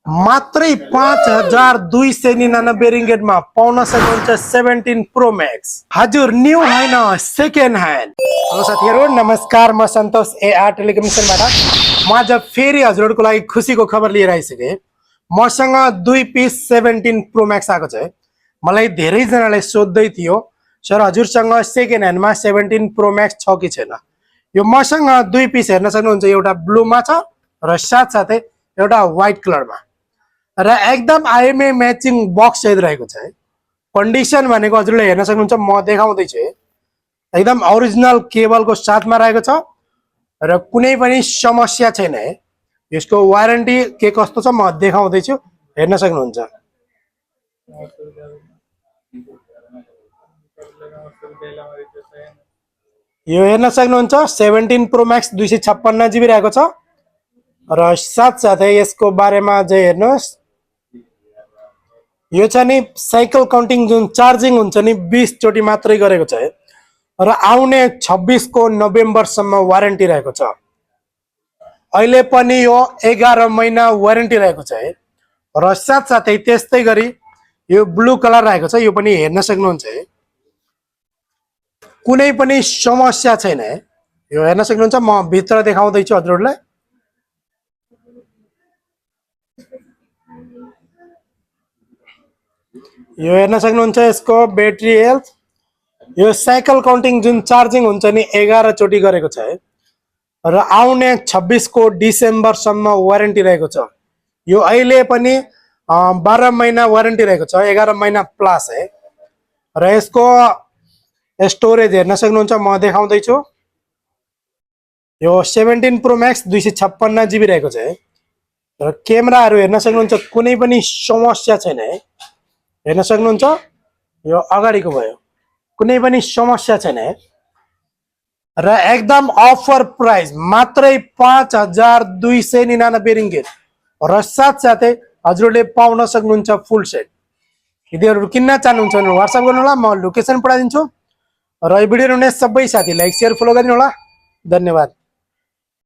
मात्रै 5299 रिङ्गेटमा पाउन सक्नुहुन्छ 17 प्रो मैक्स। हजुर न्यू होइन सेकेन्ड ह्यान्ड। हेलो साथीहरू नमस्कार, म सन्तोष एआर टेलिकम्युनिकेसनबाट म आज फेरि हजुरहरूको लागि खुसीको खबर लिएर आइसकेँ। मसँग 2 पिस 17 प्रो मैक्स आएको छ। मलाई धेरैजनाले सोध्दै थियो सर हजुरसँग सेकेन्ड ह्यान्डमा 17 प्रो मैक्स छ कि छैन। यो मसँग 2 पिस हेर्न सक्नुहुन्छ, एउटा ब्लूमा छ र साथसाथै एउटा व्हाइट कलरमा र एकदम आइएमए म्याचिङ बक्स सहित रहेको छ। कन्डिसन भनेको हजुरले हेर्न सक्नुहुन्छ, म देखाउँदैछु। एकदम ओरिजिनल केबलको साथमा रहेको छ र कुनै पनि समस्या छैन है। यसको वारेन्टी के कस्तो छ म देखाउँदैछु, हेर्न सक्नुहुन्छ। यो हेर्न सक्नुहुन्छ 17 प्रो मैक्स 256 GB रहेको छ र साथसाथै यसको बारेमा चाहिँ हेर्नुहोस्, यो छ नि साइकल काउन्टिङ जुन चार्जिङ हुन्छ नि 20 चोटि मात्रै गरेको छ र आउने 26 को नोभेम्बरसम्म वारेन्टी रहेको छ। अहिले पनि यो 11 महिना वारेन्टी रहेको छ है। र साथसाथै त्यस्तै गरी यो ब्लू कलर रहेको छ, यो पनि हेर्न सक्नुहुन्छ है। कुनै पनि समस्या छैन है। यो हेर्न सक्नुहुन्छ, म भित्र देखाउँदैछु हजुरहरूलाई। यो हेर्न सक्नुहुन्छ यसको ब्याट्री हेल्थ। यो साइकल काउन्टिङ जुन चार्जिङ हुन्छ नि 11 चोटि गरेको छ है र आउने 26 को डिसेम्बरसम्म वारेन्टी रहेको छ। यो अहिले पनि 12 महिना वारेन्टी रहेको छ, 11 महिना प्लस है। र यसको स्टोरेज हेर्न सक्नुहुन्छ, म देखाउँदैछु। यो 17 प्रो मैक्स 256 GB रहेको छ है र क्यामेराहरू हेर्न सक्नुहुन्छ, कुनै पनि समस्या छैन है। हेर्न सक्नुहुन्छ, यो अगाडिको भयो, कुनै पनि समस्या छैन है। र एकदम अफर प्राइस मात्रै 5299 रिङ्गेट र साथसाथै हजुरले पाउन सक्नुहुन्छ फुल सेट। यदि हजुर किन्न चाहनुहुन्छ भने व्हाट्सएप गर्नु होला, म लोकेसन पठाइदिन्छु। र यो भिडियो हेर्ने सबै साथीलाई लाइक शेयर फलो गरिदिनु होला। धन्यवाद।